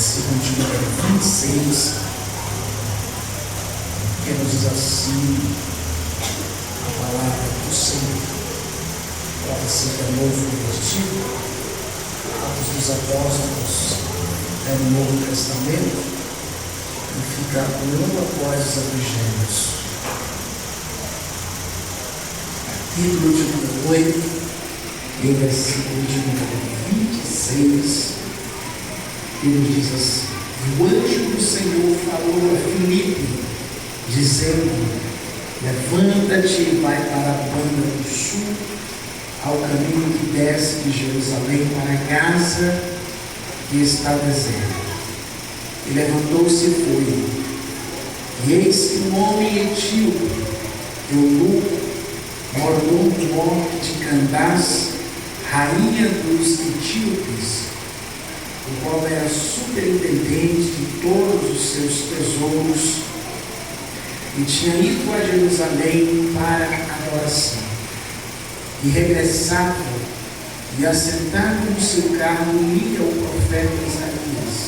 versículo de número 26, que nos diz assim a palavra do Senhor. Trata-se do Novo Convertido, Atos dos Apóstolos, é no Novo Testamento, e fica um após os Evangelhos. Capítulo de número 8, e versículo de número 26, que nos diz assim: o anjo do Senhor falou a Filipe, dizendo: levanta-te e vai para a banda do sul, ao caminho que desce de Jerusalém para Gaza, que está deserto. E levantou-se e foi. E eis que um homem etíope, eunuco, morador do monte de Candace, rainha dos etíopes, o qual era superintendente de todos os seus tesouros, e tinha ido a Jerusalém para a adoração. E regressava, e assentado no seu carro, lia o profeta Isaías.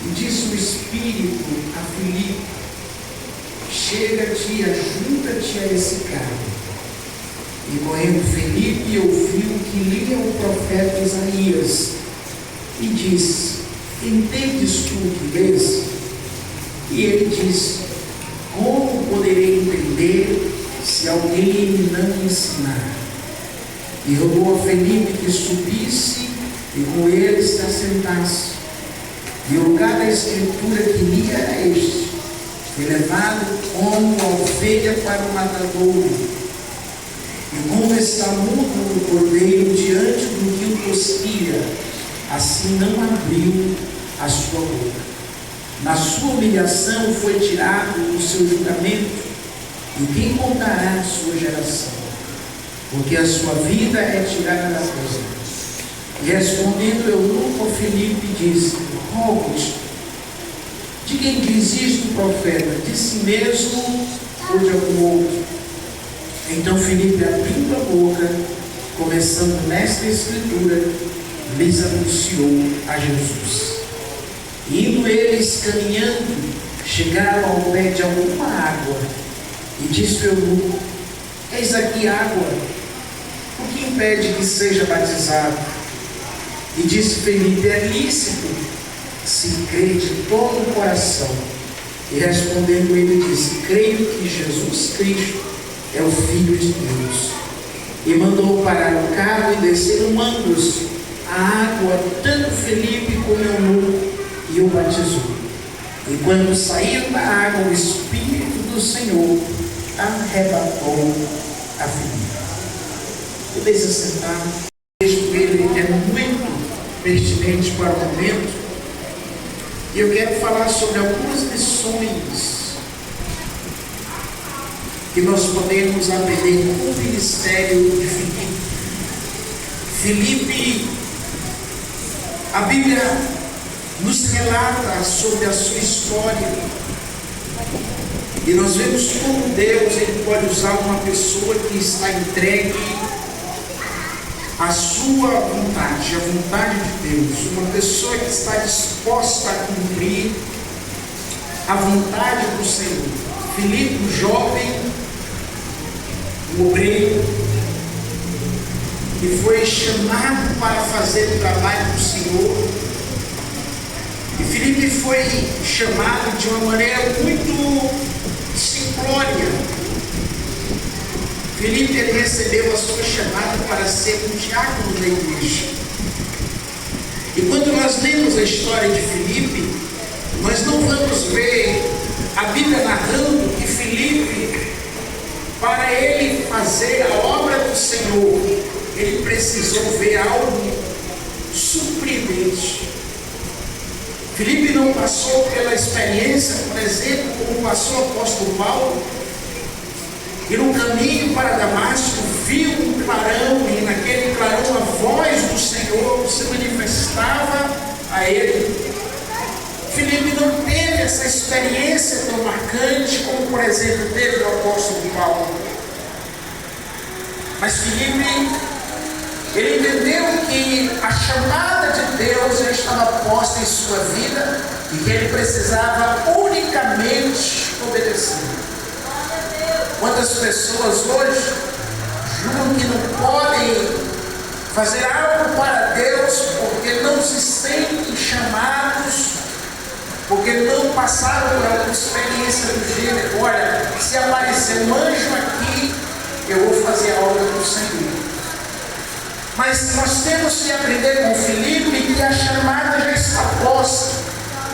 E disse o Espírito a Filipe: chega-te e ajunta-te a esse carro. E correndo Filipe ouviu que lia o profeta Isaías, e disse: entendes tu o que lês? E ele disse: como poderei entender se alguém me não ensinar? E rogou a Filipe que subisse e com ele se assentasse. E o lugar da escritura que lia era este: foi levado como a ovelha para o matadouro, e como está mudo o cordeiro diante do que o tosquia, assim não abriu a sua boca. Na sua humilhação foi tirado o seu julgamento, e quem contará a sua geração? Porque a sua vida é tirada da terra. E respondendo eunuco a Filipe, disse: rogo-te, de quem diz isto o profeta? De si mesmo ou de algum outro? Então Filipe, abrindo a boca, começando nesta escritura, lhes anunciou a Jesus. Indo eles caminhando, chegaram ao pé de alguma água, e disse o eunuco: eis aqui água, o que impede que seja batizado? E disse Filipe: é lícito, se crê de todo o coração. E respondendo ele disse: creio que Jesus Cristo é o Filho de Deus. E mandou parar o carro e desceram ambos a água, tanto Filipe como o eunuco, e o batizou. E quando saíram da água, o Espírito do Senhor arrebatou a Filipe. Podeis assentar. O texto dele é muito pertinente para o momento, e eu quero falar sobre algumas lições que nós podemos aprender com o ministério de Filipe. Filipe, a Bíblia nos relata sobre a sua história, e nós vemos como Deus ele pode usar uma pessoa que está entregue à sua vontade, à vontade de Deus, uma pessoa que está disposta a cumprir a vontade do Senhor. Filipe, um jovem, um obreiro, que foi chamado para fazer o trabalho do Senhor. E Filipe foi chamado de uma maneira muito simplória. Filipe ele recebeu a sua chamada para ser um diácono da igreja. E quando nós lemos a história de Filipe, nós não vamos ver a Bíblia narrando que Filipe, para ele fazer a obra do Senhor, ele precisou ver algo surpreendente. Filipe não passou pela experiência, por exemplo, como passou o apóstolo Paulo, e no caminho para Damasco viu um clarão, e naquele clarão a voz do Senhor se manifestava a ele. Filipe não teve essa experiência tão marcante como, por exemplo, teve o apóstolo Paulo. Mas Filipe Ele entendeu que a chamada de Deus já estava posta em sua vida e que ele precisava unicamente obedecer. Quantas pessoas hoje julgam que não podem fazer algo para Deus porque não se sentem chamados, porque não passaram por alguma experiência do gênero: olha, se aparecer um anjo aqui, eu vou fazer a obra do Senhor. Mas nós temos que aprender com Filipe que a chamada já está posta.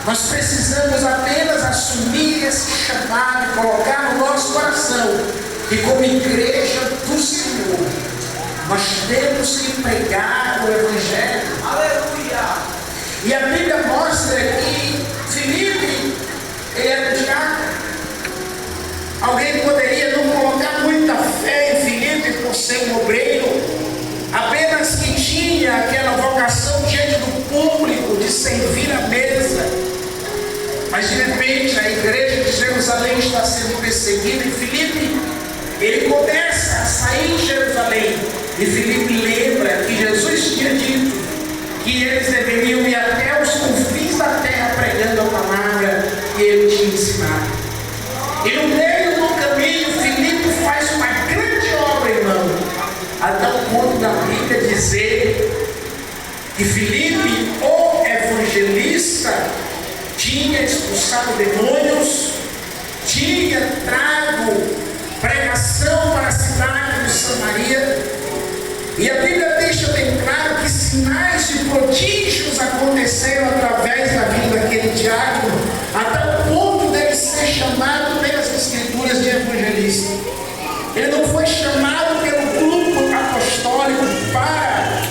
Nós precisamos apenas assumir esse chamado e colocar no nosso coração que, como igreja do Senhor, nós temos que pregar o Evangelho. Aleluia! E a Bíblia mostra que Filipe, ele era diácono. Alguém poderia não colocar muita fé em Filipe por ser um obreiro, apenas que tinha aquela vocação diante do público de servir a mesa. Mas de repente a igreja de Jerusalém está sendo perseguida e Filipe, ele começa a sair de Jerusalém. E Filipe lembra que Jesus tinha dito que eles deveriam ir até os confins da terra pregando a palavra que ele tinha ensinado. E no meio do caminho, Filipe faz uma grande obra, irmão, até o ponto da Bíblia dizer que Filipe, o evangelista, tinha expulsado demônios, tinha trago pregação para a cidade de Samaria. E a Bíblia deixa bem claro que sinais de prodígios aconteceram através da vida daquele diácono, até o ponto dele ser chamado pelas Escrituras de evangelista. Ele não foi chamado pelo grupo apostólico para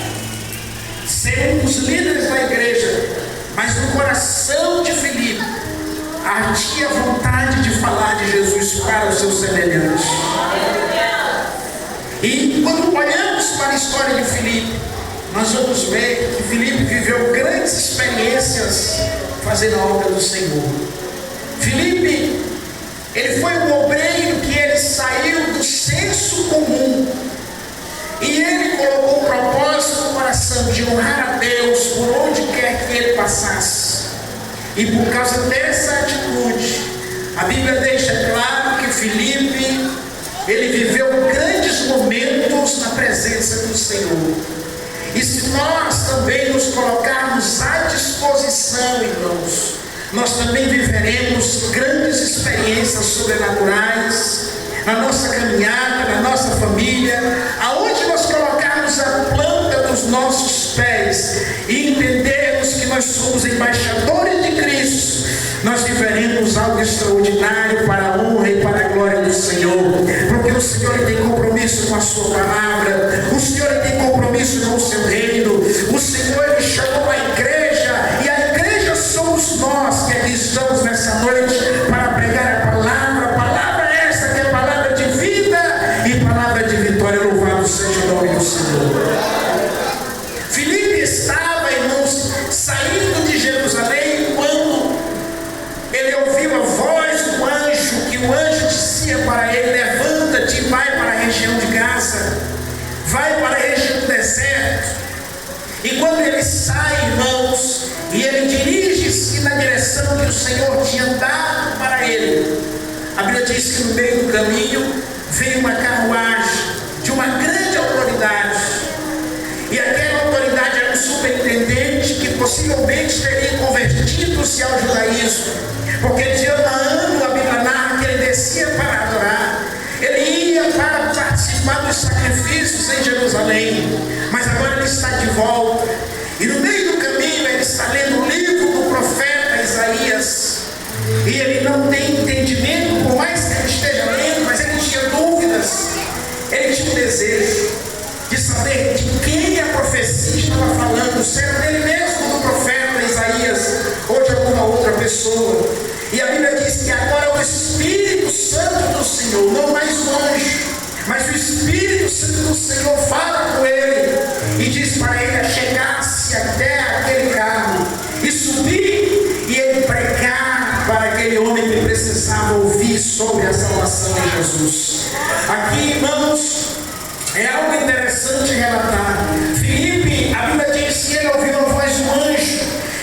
ser um dos líderes da igreja, mas no coração de Filipe ardia a vontade de falar de Jesus para os seus semelhantes. E quando olhamos para a história de Filipe, nós vamos ver que Filipe viveu grandes experiências fazendo a obra do Senhor. Filipe, ele foi um obreiro que ele saiu do senso comum e ele colocou o propósito no coração de honrar a Deus por onde quer que ele passasse. E por causa dessa atitude, a Bíblia deixa claro que Filipe, ele viveu grandes momentos na presença do Senhor. E se nós também nos colocarmos à disposição, irmãos, nós também viveremos grandes experiências sobrenaturais na nossa caminhada, na nossa família, aonde nós colocarmos a planta dos nossos pés e entendermos que nós somos embaixadores de Cristo, nós viveremos algo extraordinário para a honra e para a glória do Senhor, porque o Senhor tem compromisso com a sua palavra, o Senhor tem compromisso com o seu reino, o Senhor ele chamou a igreja, e a igreja somos nós que aqui estamos nessa noite para pregar a palavra essa que é a palavra de vida e palavra de vitória. Louvado seja o nome do Senhor. Filipe estava, irmãos, saindo de Jerusalém quando ele ouviu a voz do anjo, que o anjo dizia para ele: levanta-te e vai para a região de Gaza, vai para a região do deserto. E quando ele sai, irmãos, e ele dirige-se na direção que o Senhor tinha dado para ele, a Bíblia diz que no meio do caminho veio uma carruagem de uma grande autoridade, e aquela autoridade era um superintendente que possivelmente teria convertido-se ao judaísmo, porque de ano a ano a Bíblia narra que ele descia para adorar, ele ia para participar dos sacrifícios em Jerusalém, mas agora ele está de volta, e no meio do caminho ele está lendo o livro do profeta Isaías, e ele não tem entendimento, por mais que ele esteja lendo, mas ele tinha dúvidas, ele tinha um desejo de saber de quem a profecia estava falando, se era dele mesmo, do profeta Isaías, ou de alguma outra pessoa. E a Bíblia diz que agora o Espírito Santo do Senhor, não mais o anjo, mas o Espírito Santo do Senhor fala com ele e diz para ele chegar-se até aquele carro e subir e ele pregar para aquele homem que precisava ouvir sobre a salvação de Jesus. Aqui, irmãos, é algo interessante relatar.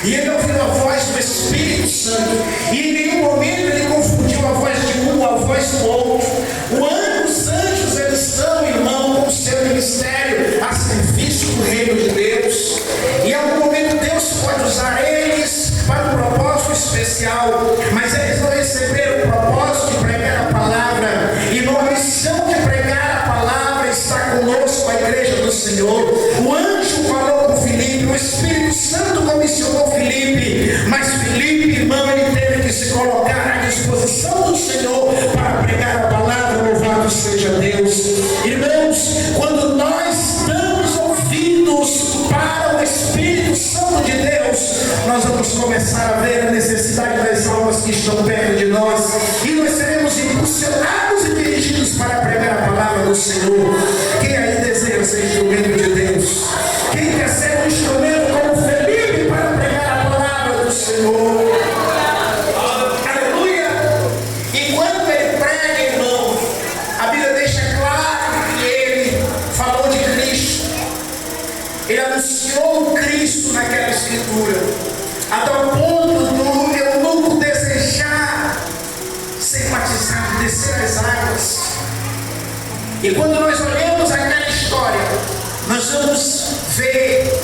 E ele ouviu a voz do Espírito Santo. E em nenhum momento ele confundiu a voz de um com a voz do outro. Os anjos, eles são, irmão, com o seu ministério a serviço do reino de Deus. E em algum momento Deus pode usar eles para um propósito especial. Mas eles não receberam o propósito de pregar a palavra. E numa missão de pregar a palavra está conosco a igreja do Senhor. O anjo falou com Filipe, o Espírito Santo comissionou Filipe, mas Filipe, irmão, ele teve que se colocar à disposição do Senhor para pregar a palavra. Louvado seja Deus. Irmãos, quando nós damos ouvidos para o Espírito Santo de Deus, nós vamos começar a ver a necessidade das almas que estão perto de nós, e nós seremos impulsionados e dirigidos para pregar a palavra do Senhor. Quem aí deseja ser instrumento de Deus? Quem quer ser um instrumento como Felipe para pregar a palavra do Senhor? Aleluia! E quando ele prega, irmão, a Bíblia deixa claro que ele falou de Cristo. Ele anunciou o Cristo naquela escritura, até o ponto do eunuco desejar ser batizado, descer as águas. E quando nós olhamos aquela história, nós vamos ver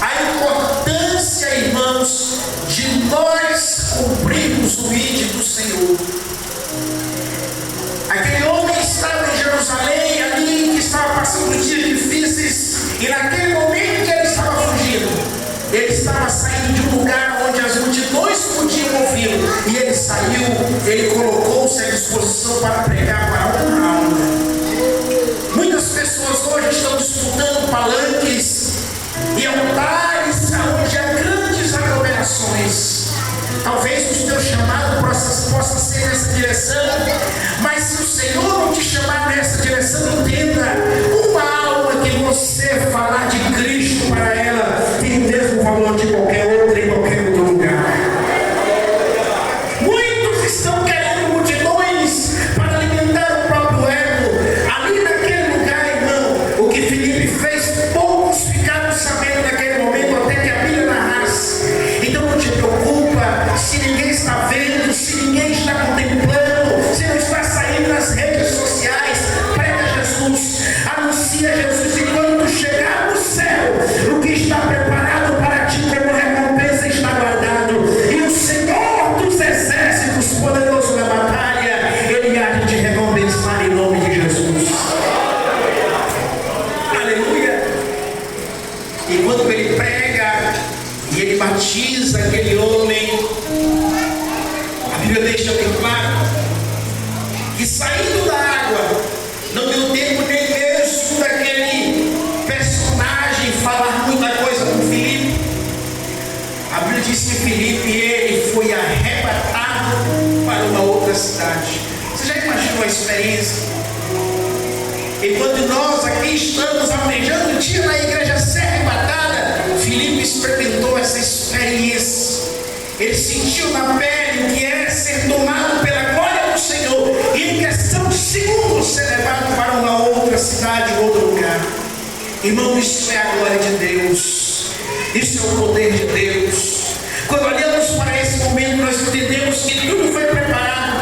a importância, irmãos, de nós cumprirmos o ID do Senhor. Aquele homem estava em Jerusalém, ali que estava passando por dias difíceis, e naquele momento que ele estava fugindo, ele estava saindo de um lugar onde as multidões podiam ouvi-lo, e ele saiu, ele colocou-se à disposição para pregar para uma alma. Muitas pessoas hoje estão disputando palanques e altares onde há grandes aglomerações. Talvez o teu chamado possa ser nessa direção, mas se o Senhor não te chamar nessa direção, entenda, uma alma que você falar de Cristo para ela tem o mesmo valor de qualquer outra em qualquer outro lugar. Muitos estão querendo multidões para alimentar o próprio ego. Ali naquele lugar, irmão, o que Filipe fez, poucos ficaram sabendo naquele momento, até que a Bíblia narrasse. Então não te preocupa se ninguém está vendo, se ninguém está contemplando, se não está saindo nas redes sociais. Prega Jesus, anuncia Jesus, e quando tu chegar no céu, o que está preparado para ti como recompensa está guardado. E o Senhor dos exércitos, poderoso na batalha, ele há de te recompensar em nome de Jesus. Aleluia! E quando ele prega e ele batiza aquele homem, a Bíblia deixa bem claro que, saindo da água, não deu tempo nem mesmo daquele personagem falar muita coisa com Filipe. A Bíblia diz que Filipe, ele foi arrebatado para uma outra cidade. Você já imaginou a experiência? Enquanto nós aqui estamos almejando um dia na igreja ser arrebatada, Filipe experimentou essa experiência. Ele sentiu na pele o que é ser tomado pela glória do Senhor, e em questão de segundos ser levado para uma outra cidade, outro lugar. Irmão, isso é a glória de Deus, isso é o poder de Deus. Quando olhamos para esse momento, nós entendemos que tudo foi preparado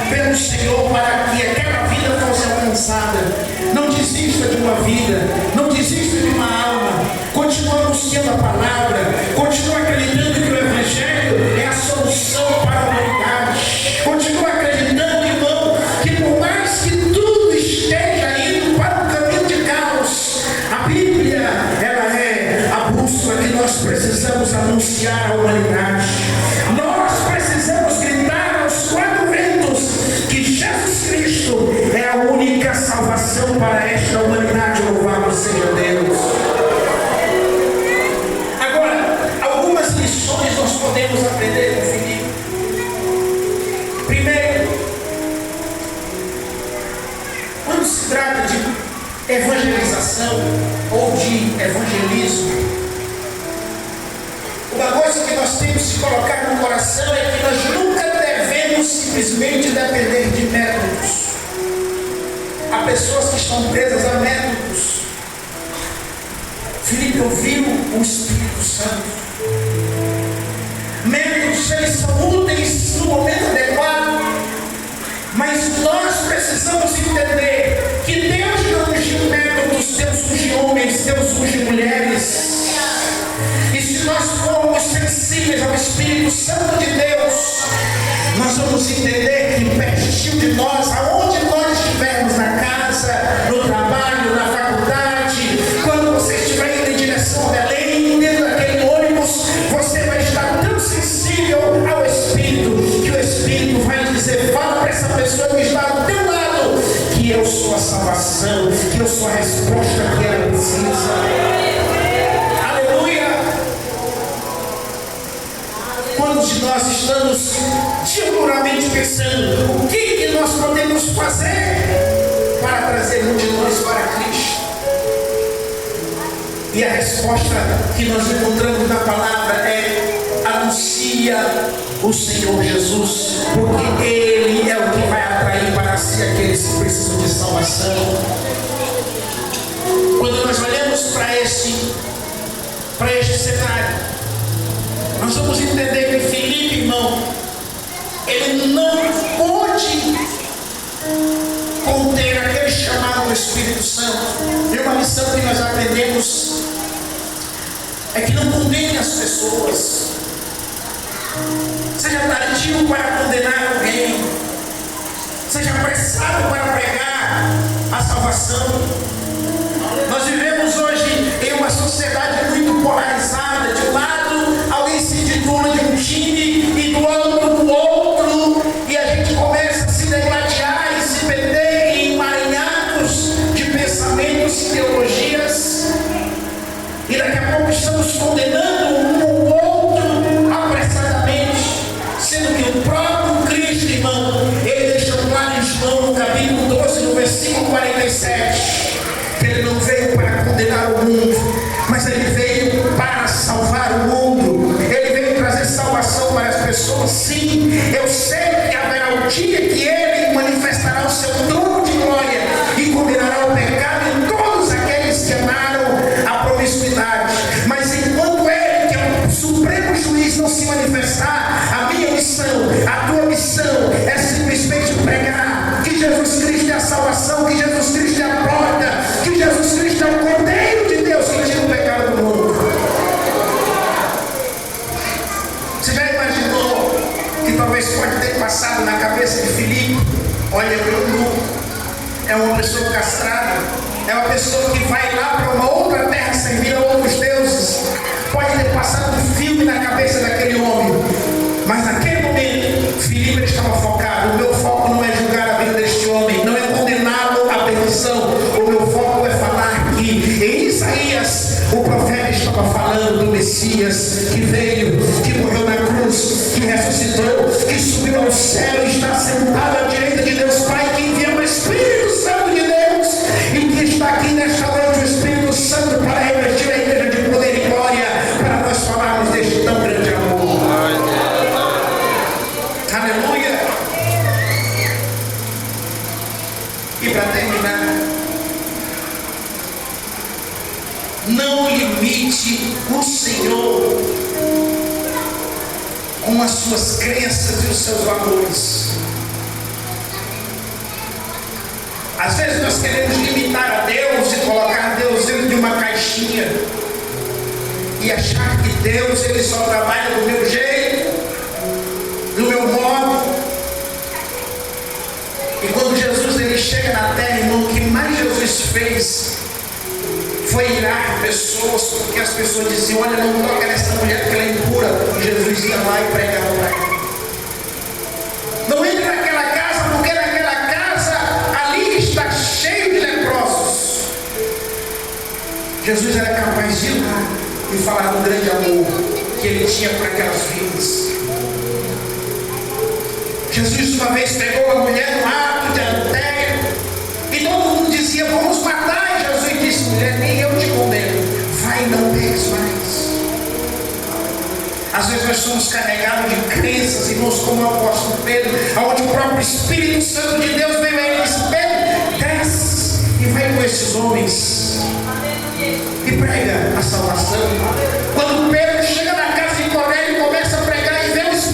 pelo Senhor para que aquela vida fosse alcançada. Não desista de uma vida, não desista de uma alma. Continua anunciando a palavra, continua acreditando que o Evangelho é a solução para a humanidade. Continua acreditando, irmão, que por mais que tudo esteja indo para um caminho de caos, a Bíblia, ela é a bússola que nós precisamos anunciar à humanidade. Nós precisamos gritar aos quatro ventos que Jesus Cristo é a única salvação para esta humanidade. Louvado seja Deus. Agora, algumas lições nós podemos aprender com Filipe. Primeiro, quando se trata de evangelização ou de evangelismo, uma coisa que nós temos que colocar no coração é que nós nunca devemos simplesmente depender de métodos. Há pessoas que estão presas a métodos. Filipe ouviu o Espírito Santo. métodos eles são úteis no momento adequado, mas nós precisamos entender que Deus não usa métodos, Deus usa homens, Deus usa mulheres. E se nós formos sensíveis ao Espírito Santo de Deus, nós vamos entender que pertinho de nós, aonde nós estivermos, na casa, no trabalho, na faculdade, quando você estiver indo em direção a Belém, dentro daquele ônibus, você vai estar tão sensível ao Espírito, que o Espírito vai dizer: fala para essa pessoa que está ao teu lado, que eu sou a salvação, que eu sou a resposta que ela precisa. Quantos de nós estamos seguramente pensando o que nós podemos fazer para trazer multidões para Cristo? E a resposta que nós encontramos na palavra é: anuncia o Senhor Jesus, porque Ele é o que vai atrair para si aqueles que precisam de salvação. Quando nós olhamos para este cenário, nós vamos entender que Filipe, irmão, ele não pôde conter aquele chamado do Espírito Santo. E uma lição que nós aprendemos é que não condene as pessoas. Seja tardio para condenar alguém, seja apressado para pregar a salvação. Nós vivemos hoje em uma sociedade muito polarizada. De um lado, alguém se intitula de um time, e do outro, e a gente começa a se degladiar e se perder em emaranhados de pensamentos e teologias, e daqui a pouco estamos condenando um ou outro apressadamente, sendo que o próprio Cristo, irmão, ele deixou claro em João, no capítulo 12, no versículo 47, que ele não veio para condenar o mundo, mas ele veio para salvar o mundo. Ele veio trazer salvação para as pessoas. Sim, eu sei que haverá um dia que ele manifestará o seu trono de glória e condenará o pecado em todos aqueles que amaram a promiscuidade. Mas enquanto ele, que é o supremo juiz, não se manifestar, a minha missão, a tua missão é simplesmente pregar que Jesus Cristo é a salvação, que Jesus Cristo é a porta, que Jesus Cristo é o Cordeiro de Deus que tira o pecado do mundo. Você já imaginou que talvez pode ter passado na cabeça de Filipe: olha, Bruno é uma pessoa castrada, é uma pessoa que vai lá para uma outra terra servir a outros deuses. Pode ter passado um filme na cabeça daquele homem, mas naquele momento Filipe estava focado. O meu foco não é julgar a vida deste homem, não é condená-lo à perdição. O meu foco é falar que em Isaías o profeta estava falando do Messias que veio, que morreu na cruz, que ressuscitou, que subiu ao céu e está sentado à direita de Deus Pai, que enviou o Espírito Santo de Deus, e que está aqui nesta noite o Espírito Santo para revestir a igreja de poder e glória, para nós falarmos deste tão grande amor. Aleluia. E para terminar, não limite o Senhor com as suas crenças e os seus valores. Às vezes nós queremos limitar a Deus e colocar Deus dentro de uma caixinha e achar que Deus ele só trabalha do meu jeito, do meu modo. E quando Jesus ele chega na terra, irmão, o que mais Jesus fez foi irar pessoas, porque as pessoas diziam: olha, não toca nessa mulher que ela é impura. E Jesus ia lá e pregava para ela: não entre naquela casa, porque naquela casa ali está cheio de leprosos. Jesus era capaz de ir lá e falar do grande amor que ele tinha para aquelas vidas. Jesus uma vez pegou a mulher no ato de adultério e todo mundo dizia: vamos matar. E Jesus disse: mulher, nem eu te condeno, vai e não peques mais. Às vezes nós somos carregados de crenças, irmãos, como o apóstolo Pedro, onde o próprio Espírito Santo de Deus veio a ele e disse: Pedro, desce e vai com esses homens e prega a salvação. Quando Pedro chega na casa de Cornélio e começa a pregar, e vê o Espírito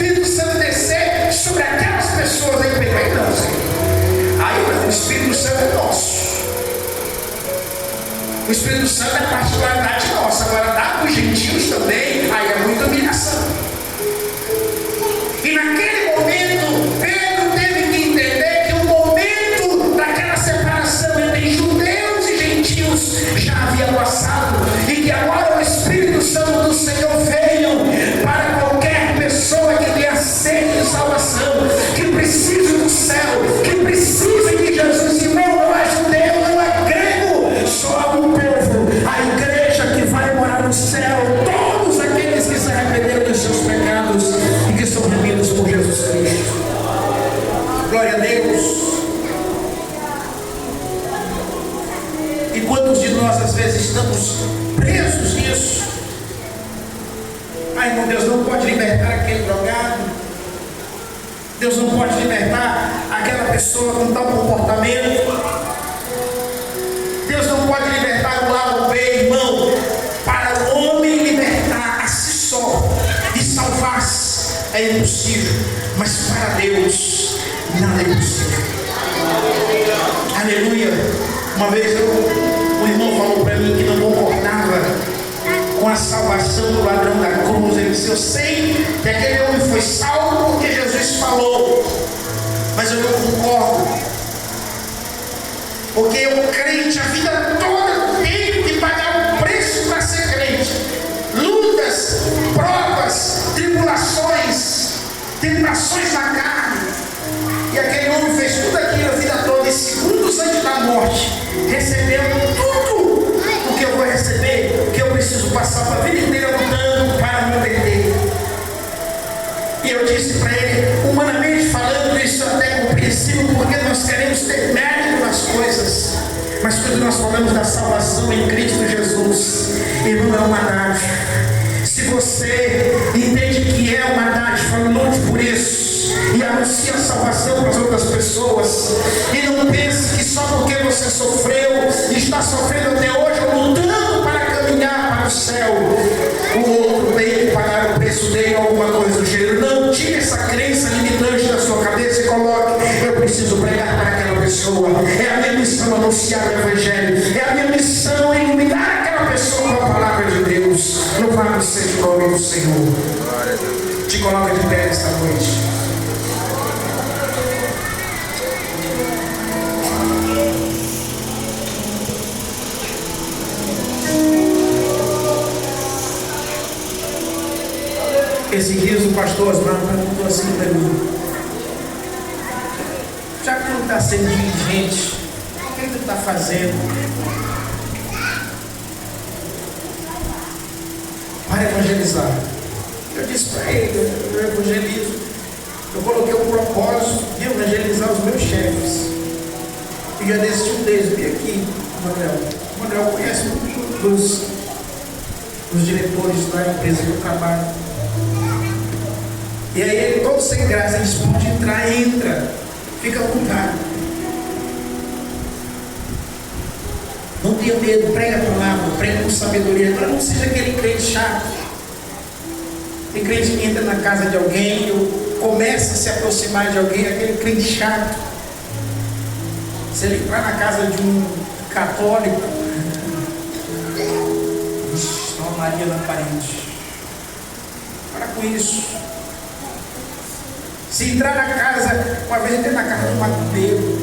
libertar aquele drogado. Deus não pode libertar aquela pessoa com tal comportamento. Deus não pode libertar o lado B, irmão. Para o homem libertar a si só e salvar-se é impossível, mas para Deus nada é impossível. Aleluia. Uma vez um irmão falou para mim que não concordava com a salvação do ladrão da cruz. Ele disse: eu sei que aquele homem foi salvo porque Jesus falou, mas eu não concordo. Porque o crente a vida toda tem que pagar um preço para ser crente. Lutas, provas, tribulações, tentações na carne. E aquele homem fez tudo aquilo a vida toda, e segundos antes da morte, recebeu tudo o que eu vou receber, o que eu preciso passar para a vida inteira lutando para me perder. E eu disse para ele, humanamente falando, isso é até compreensível, porque nós queremos ter mérito nas coisas. Mas quando nós falamos da salvação em Cristo Jesus, irmão, é uma dádiva. Se você entende que é uma dádiva, lute por isso e anuncie a salvação para as outras pessoas. E não pense que só porque você sofreu e está sofrendo até hoje, lutando para caminhar para o céu, o outro tem que pagar o preço dele, alguma coisa do gênero. Não tire essa crença limitante da sua cabeça e coloque: eu preciso pregar para aquela pessoa. É a minha missão anunciar o Evangelho. É a minha missão iluminar aquela pessoa com a palavra de Deus. Louvado seja o nome do Senhor. Te coloca de pé esta noite. Esses dias o pastor Osmar perguntou assim para mim: já que tu não está sendo diligente, o que tu está fazendo para evangelizar? Eu disse para ele: eu evangelizo. Eu coloquei um propósito de evangelizar os meus chefes. E já desse um deles veio aqui, o Manuel conhece muitos dos diretores da empresa que eu trabalho. E aí ele, todo sem graça, ele disse: pode entrar, entra, fica à vontade. Não tenha medo, prega a palavra, prega com sabedoria. Agora não seja aquele crente chato. Tem crente que entra na casa de alguém, ou começa a se aproximar de alguém, aquele crente chato. Se ele entrar na casa de um católico, está uma Maria na parede. Para com isso. Se entrar na casa, uma vez entrei na casa de um macumbeiro.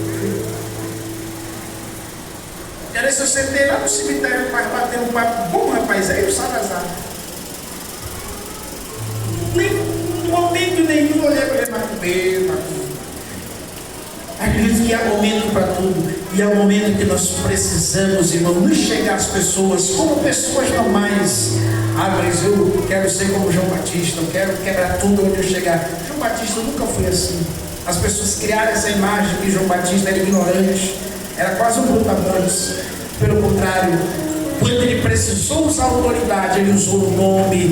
E aí, se eu sentei lá no cemitério para bater um papo bom, rapaz, aí o Salazar. Nem em momento nenhum eu olhei para ele: macumbeiro, macumbeiro. Acredito que há momento para tudo. E há um momento que nós precisamos, irmão, nos chegar às pessoas como pessoas normais. Ah, mas eu quero ser como João Batista, eu quero quebrar tudo onde eu chegar. João Batista nunca foi assim. As pessoas criaram essa imagem que João Batista era ignorante, era quase um brutamontes. Pelo contrário, quando ele precisou usar autoridade, ele usou o nome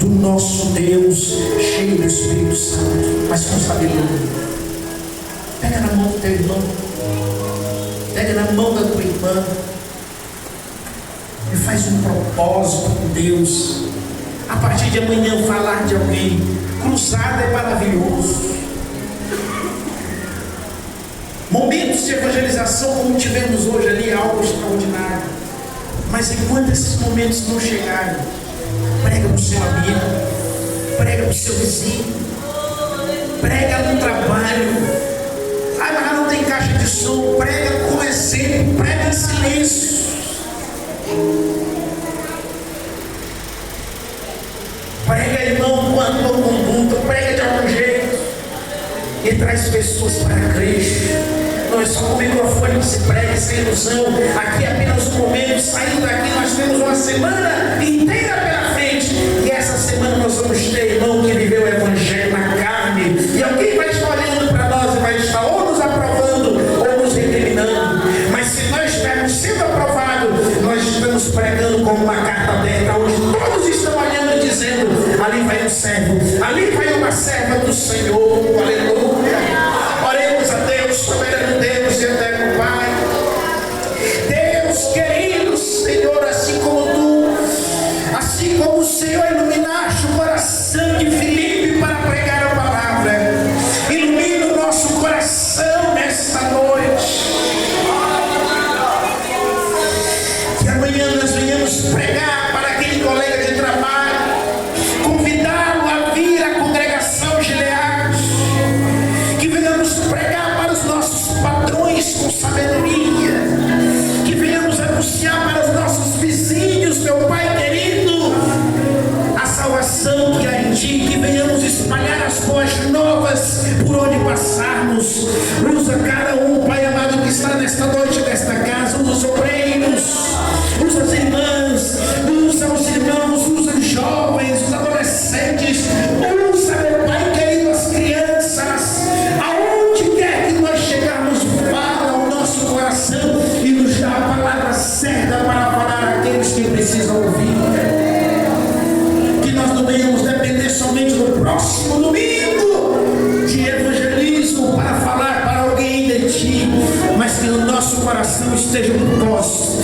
do nosso Deus, cheio do Espírito Santo, mas com sabedoria. Pega na mão do teu irmão, pega na mão da tua irmã e faz um propósito com Deus. A partir de amanhã, falar de alguém, cruzada, é maravilhoso. Momentos de evangelização como tivemos hoje ali é algo extraordinário. Mas enquanto esses momentos não chegarem, prega para o seu amigo, prega para o seu vizinho, prega no trabalho. Ah, mas não tem caixa de som. Prega com exemplo, prega em silêncio. Prega, irmão, com a tua conduta, prega de algum jeito e traz pessoas para Cristo. Não é só com o microfone que se prega, sem ilusão. Aqui é apenas um momento. Saindo daqui, nós temos uma semana inteira pela frente. E essa semana nós vamos ter irmão que viveu o Evangelho na carne. E alguém vai estar olhando para nós e vai estar ou nos aprovando ou nos recriminando. Mas se nós estivermos sendo aprovados, nós estamos pregando como uma carta aberta, onde todos estão olhando e dizendo: ali vai um servo, Ali vai uma serva do Senhor, aleluia. Oremos a Deus, soberano Deus e eterno Pai. Deus querido Senhor, assim como o Senhor iluminaste o coração de Filipe para pregar a palavra, ilumina o nosso coração nesta noite. Que amanhã nós venhamos pregar para aquele colega de trabalho, convidá-lo a vir à congregação Gileade. Que venhamos pregar para os nossos patrões com sabedoria. Que venhamos anunciar para os nossos vizinhos, meu Pai querido, a salvação que há em Ti. Que venhamos espalhar as boas novas por onde passarmos. Usa cada um, Pai amado, que está nesta noite, nesta casa. Usa os obreiros, usa as irmãs, usa os irmãos, usa os jovens, os adolescentes. Usa, meu Pai querido, as crianças. Aonde quer que nós chegarmos, fala o nosso coração e nos dá a palavra certa para falar àqueles que precisam ouvir. Que nós não venhamos depender somente do próximo domingo de evangelismo para falar para alguém de Ti, mas que o nosso coração esteja com nós.